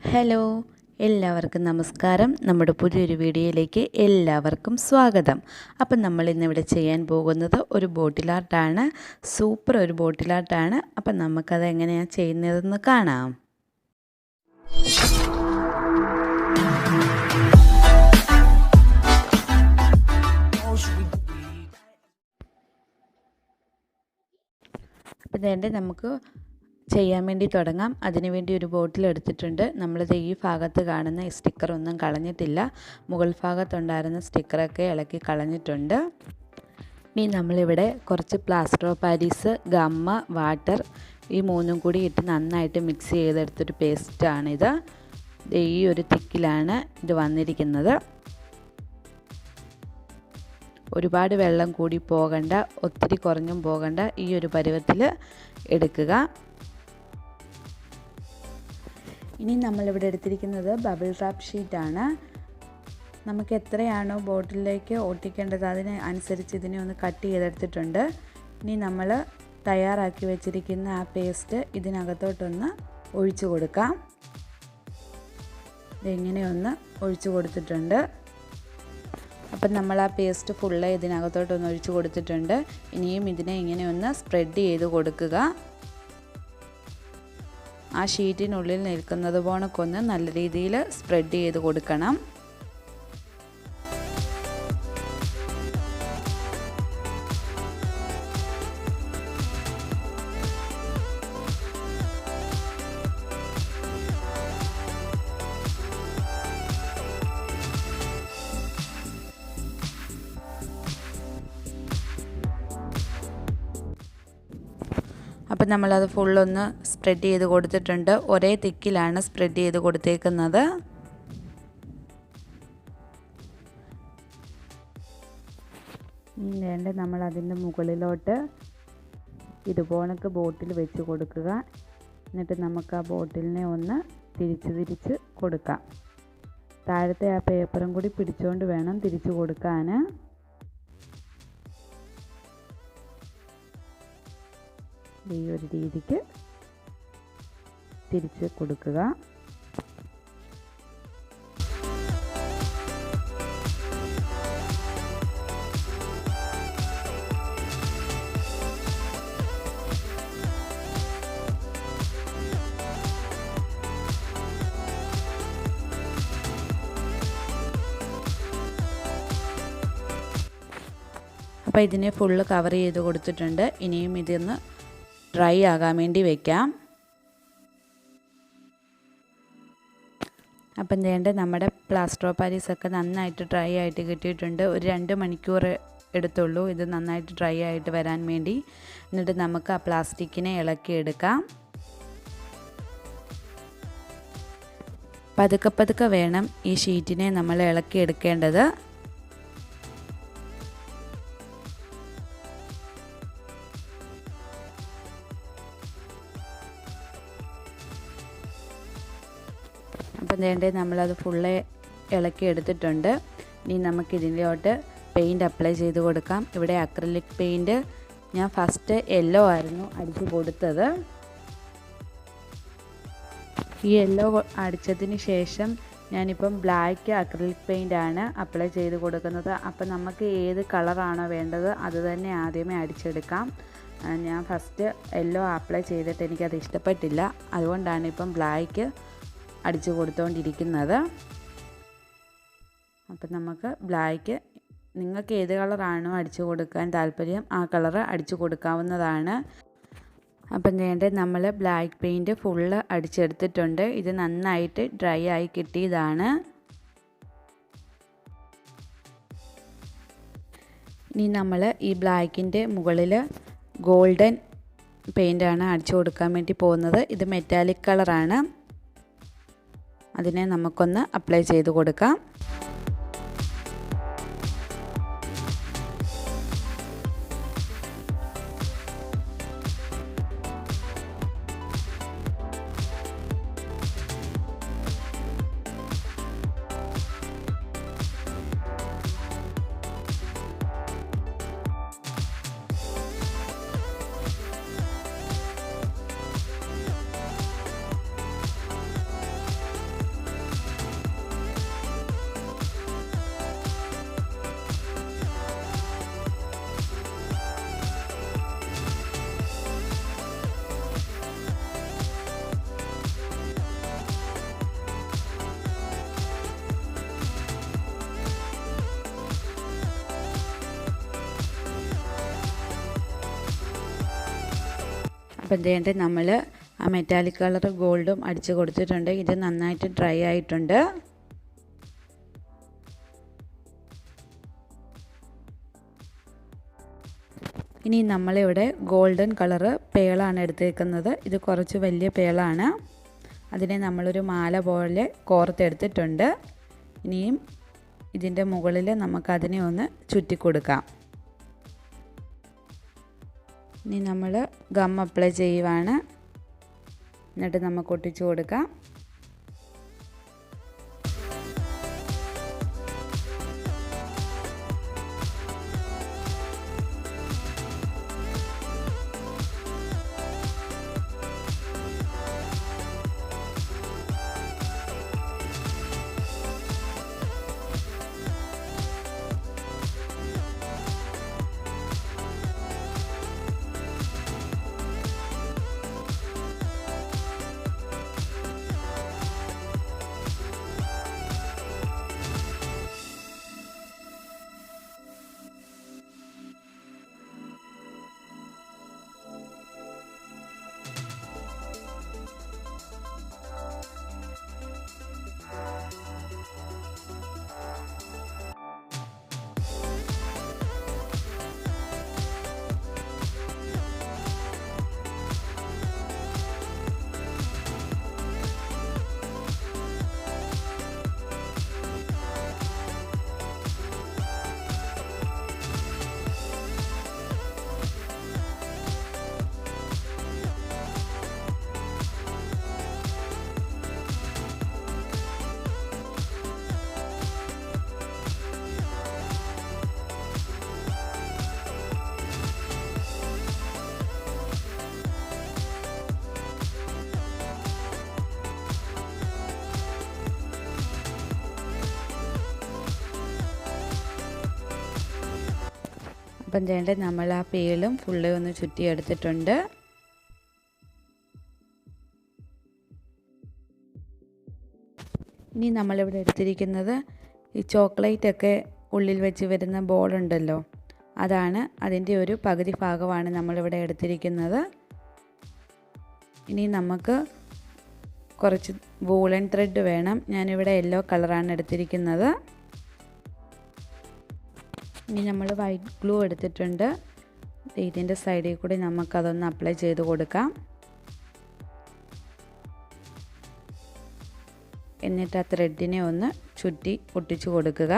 Hello, എല്ലാവർക്കും നമസ്കാരം. നമ്മുടെ പുതിയൊരു വീഡിയോയിലേക്ക് എല്ലാവർക്കും സ്വാഗതം. അപ്പം നമ്മൾ ഇന്നിവിടെ ചെയ്യാൻ പോകുന്നത് ഒരു ബോട്ടിൽ ആർട്ടാണ്. സൂപ്പർ ഒരു ബോട്ടിൽ ആർട്ടാണ്. അപ്പം നമുക്കത് എങ്ങനെയാണ് ചെയ്യുന്നതെന്ന് കാണാം. അപ്പം വേണ്ട നമുക്ക് ചെയ്യാൻ വേണ്ടി തുടങ്ങാം. അതിനുവേണ്ടി ഒരു ബോട്ടിൽ എടുത്തിട്ടുണ്ട്. നമ്മളിത് ഈ ഭാഗത്ത് കാണുന്ന ഈ സ്റ്റിക്കറൊന്നും കളഞ്ഞിട്ടില്ല. മുകൾ ഭാഗത്തുണ്ടായിരുന്ന സ്റ്റിക്കറൊക്കെ ഇളക്കി കളഞ്ഞിട്ടുണ്ട്. ഇനി നമ്മളിവിടെ കുറച്ച് പ്ലാസ്റ്റർ ഓഫ് പാരീസ്, ഗമ്മ, വാട്ടർ ഈ മൂന്നും കൂടി ഇട്ട് നന്നായിട്ട് മിക്സ് ചെയ്തെടുത്തൊരു പേസ്റ്റാണിത്. ഈ ഒരു തിക്കിലാണ് ഇത് വന്നിരിക്കുന്നത്. ഒരുപാട് വെള്ളം കൂടി പോകണ്ട, ഒത്തിരി കുറഞ്ഞും പോകണ്ട, ഈ ഒരു പരുവത്തിൽ എടുക്കുക. ഇനി നമ്മളിവിടെ എടുത്തിരിക്കുന്നത് ബബിൾ റാപ്പ് ഷീറ്റാണ്. നമുക്ക് എത്രയാണോ ബോട്ടിലേക്ക് ഒട്ടിക്കേണ്ടത് അതിന് അനുസരിച്ച് ഇതിനെ ഒന്ന് കട്ട് ചെയ്തെടുത്തിട്ടുണ്ട്. ഇനി നമ്മൾ തയ്യാറാക്കി വെച്ചിരിക്കുന്ന ആ പേസ്റ്റ് ഇതിനകത്തോട്ടൊന്ന് ഒഴിച്ചു കൊടുക്കാം. ഇതിങ്ങനെ ഒന്ന് ഒഴിച്ചു കൊടുത്തിട്ടുണ്ട്. അപ്പം നമ്മൾ ആ പേസ്റ്റ് ഫുള്ള് ഇതിനകത്തോട്ടൊന്ന് ഒഴിച്ചു കൊടുത്തിട്ടുണ്ട്. ഇനിയും ഇതിനെ ഇങ്ങനെ ഒന്ന് സ്പ്രെഡ് ചെയ്ത് കൊടുക്കുക. ആ ഷീറ്റിനുള്ളിൽ നിൽക്കുന്നത് പോണക്കൊന്ന് നല്ല രീതിയിൽ സ്പ്രെഡ് ചെയ്ത് കൊടുക്കണം. അപ്പം നമ്മളത് ഫുള്ളൊന്ന് സ്പ്രെഡ് ചെയ്ത് കൊടുത്തിട്ടുണ്ട്. ഒരേ തിക്കിലാണ് സ്പ്രെഡ് ചെയ്ത് കൊടുത്തേക്കുന്നത്. വേണ്ട നമ്മൾ അതിൻ്റെ മുകളിലോട്ട് ഇതുപോലൊക്കെ ബോട്ടിൽ വെച്ച് കൊടുക്കുക. എന്നിട്ട് നമുക്ക് ആ ബോട്ടിലിനെ ഒന്ന് തിരിച്ച് കൊടുക്കാം. താഴത്തെ ആ പേപ്പറും കൂടി പിടിച്ചുകൊണ്ട് വേണം തിരിച്ചു കൊടുക്കാൻ. ഈ ഒരു രീതിക്ക് തിരിച്ച് കൊടുക്കുക. അപ്പോൾ ഇതിനെ ഫുള്ള് കവർ ചെയ്ത് കൊടുത്തിട്ടുണ്ട്. ഇനിയും ഇതൊന്ന് ഡ്രൈ ആകാൻ വേണ്ടി വയ്ക്കാം. അപ്പം വേണ്ട നമ്മുടെ പ്ലാസ്റ്റർ ഓഫ് പാരീസൊക്കെ നന്നായിട്ട് ഡ്രൈ ആയിട്ട് കിട്ടിയിട്ടുണ്ട്. ഒരു 2 മണിക്കൂർ എടുത്തുള്ളൂ ഇത് നന്നായിട്ട് ഡ്രൈ ആയിട്ട് വരാൻ വേണ്ടി. എന്നിട്ട് നമുക്ക് ആ പ്ലാസ്റ്റിക്കിനെ ഇളക്കിയെടുക്കാം. പതുക്കെ വേണം ഈ ഷീറ്റിനെ നമ്മൾ ഇളക്കിയെടുക്കേണ്ടത്. അപ്പം വേണ്ടേ നമ്മളത് ഫുള്ള് ഇളക്കി എടുത്തിട്ടുണ്ട്. ഇനി നമുക്കിതിലോട്ട് പെയിൻറ്റ് അപ്ലൈ ചെയ്ത് കൊടുക്കാം. ഇവിടെ അക്രിലിക് പെയിൻറ്റ് ഞാൻ ഫസ്റ്റ് യെല്ലോ ആയിരുന്നു അടിച്ച് കൊടുത്തത്. ഈ യെല്ലോ അടിച്ചതിന് ശേഷം ഞാനിപ്പം ബ്ലാക്ക് അക്രിലിക് പെയിൻ്റാണ് അപ്ലൈ ചെയ്ത് കൊടുക്കുന്നത്. അപ്പം നമുക്ക് ഏത് കളറാണോ വേണ്ടത് അത് തന്നെ ആദ്യമേ അടിച്ചെടുക്കാം. ഞാൻ ഫസ്റ്റ് യെല്ലോ അപ്ലൈ ചെയ്തിട്ട് എനിക്കത് ഇഷ്ടപ്പെട്ടില്ല. അതുകൊണ്ടാണ് ഇപ്പം ബ്ലാക്ക് അടിച്ചു കൊടുത്തുകൊണ്ടിരിക്കുന്നത്. അപ്പം നമുക്ക് ബ്ലാക്ക് നിങ്ങൾക്ക് ഏത് കളറാണോ അടിച്ചു കൊടുക്കാൻ താല്പര്യം ആ കളറ് അടിച്ചു കൊടുക്കാവുന്നതാണ്. അപ്പം വേണ്ട നമ്മൾ ബ്ലാക്ക് പെയിൻറ്റ് ഫുള്ള് അടിച്ചെടുത്തിട്ടുണ്ട്. ഇത് നന്നായിട്ട് ഡ്രൈ ആയി കിട്ടിയതാണ്. ഇനി നമ്മൾ ഈ ബ്ലാക്കിൻ്റെ മുകളിൽ ഗോൾഡൻ പെയിൻ്റാണ് അടിച്ചു കൊടുക്കാൻ വേണ്ടി പോകുന്നത്. ഇത് മെറ്റാലിക് കളറാണ്. അതിനെ നമുക്കൊന്ന് അപ്ലൈ ചെയ്ത് കൊടുക്കാം. അപ്പം ഇതേണ്ട നമ്മൾ ആ മെറ്റാലിക് കളർ ഗോൾഡും അടിച്ച് കൊടുത്തിട്ടുണ്ട്. ഇത് നന്നായിട്ട് ഡ്രൈ ആയിട്ടുണ്ട്. ഇനി നമ്മളിവിടെ ഗോൾഡൻ കളറ് പേളാണ് എടുത്തേക്കുന്നത്. ഇത് കുറച്ച് വലിയ പേളാണ്. അതിനെ നമ്മളൊരു മാല പോലെ കോർത്തെടുത്തിട്ടുണ്ട്. ഇനിയും ഇതിൻ്റെ മുകളിൽ നമുക്കതിനെ ഒന്ന് ചുറ്റി കൊടുക്കാം. ഇനി നമ്മൾ ഗം അപ്ലൈ ചെയ്യുവാണ്. എന്നിട്ട് നമുക്ക് ഒട്ടിച്ചു കൊടുക്കാം. അപ്പം ചെയ്യേണ്ട നമ്മൾ ആ പേലും ഫുള്ള് ഒന്ന് ചുറ്റിയെടുത്തിട്ടുണ്ട്. ഇനി നമ്മളിവിടെ എടുത്തിരിക്കുന്നത് ഈ ചോക്ലേറ്റൊക്കെ ഉള്ളിൽ വെച്ച് വരുന്ന ബോളുണ്ടല്ലോ, അതാണ്. അതിൻ്റെ ഒരു പകുതി ഭാഗമാണ് നമ്മളിവിടെ എടുത്തിരിക്കുന്നത്. ഇനി നമുക്ക് കുറച്ച് വൂളൻ ത്രെഡ് വേണം. ഞാനിവിടെ യെല്ലോ കളറാണ് എടുത്തിരിക്കുന്നത്. ഇനി നമ്മൾ വൈറ്റ് ഗ്ലൂ എടുത്തിട്ടുണ്ട്. ഇതിൻ്റെ സൈഡിൽ കൂടി നമുക്കതൊന്ന് അപ്ലൈ ചെയ്ത് കൊടുക്കാം. എന്നിട്ട് ആ ത്രെഡിനെ ഒന്ന് ചുറ്റി ഒട്ടിച്ചു കൊടുക്കുക.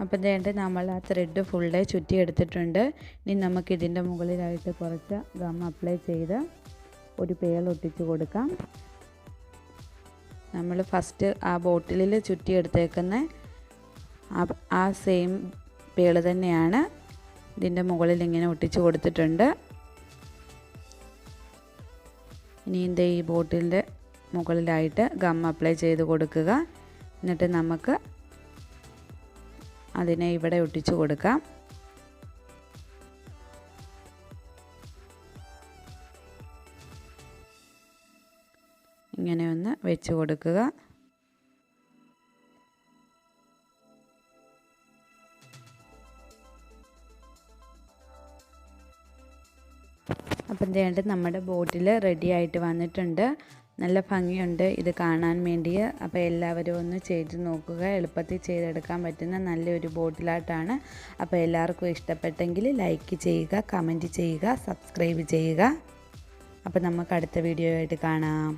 അപ്പം വേണ്ട നമ്മൾ ആ ത്രെഡ് ഫുള്ള് ചുറ്റിയെടുത്തിട്ടുണ്ട്. ഇനി നമുക്കിതിൻ്റെ മുകളിലായിട്ട് കുറച്ച് ഗം അപ്ലൈ ചെയ്ത് ഒരു പേൾ ഒട്ടിച്ച് കൊടുക്കാം. നമ്മൾ ഫസ്റ്റ് ആ ബോട്ടിലിൽ ചുറ്റിയെടുത്തേക്കുന്ന ആ സെയിം പേള് തന്നെയാണ് ഇതിൻ്റെ മുകളിൽ ഇങ്ങനെ ഒട്ടിച്ച് കൊടുത്തിട്ടുണ്ട്. ഇനി ഇതിൻ്റെ ഈ ബോട്ടിലിൻ്റെ മുകളിലായിട്ട് ഗം അപ്ലൈ ചെയ്ത് കൊടുക്കുക. എന്നിട്ട് നമുക്ക് അതിനെ ഇവിടെ ഒട്ടിച്ചു കൊടുക്കാം. ഇങ്ങനെ ഒന്ന് വെച്ച് കൊടുക്കുക. അപ്പം അപ്പം വേണ്ട നമ്മുടെ ബോട്ടിൽ റെഡി ആയിട്ട് വന്നിട്ടുണ്ട്. നല്ല ഭംഗിയുണ്ട് ഇത് കാണാൻ വേണ്ടി. അപ്പോൾ എല്ലാവരും ഒന്ന് ചെയ്ത് നോക്കുക. എളുപ്പത്തിൽ ചെയ്തെടുക്കാൻ പറ്റുന്ന നല്ലൊരു ബോട്ടിലായിട്ടാണ്. അപ്പോൾ എല്ലാവർക്കും ഇഷ്ടപ്പെട്ടെങ്കിൽ ലൈക്ക് ചെയ്യുക, കമൻറ്റ് ചെയ്യുക, സബ്സ്ക്രൈബ് ചെയ്യുക. അപ്പോൾ നമുക്ക് അടുത്ത വീഡിയോ ആയിട്ട് കാണാം.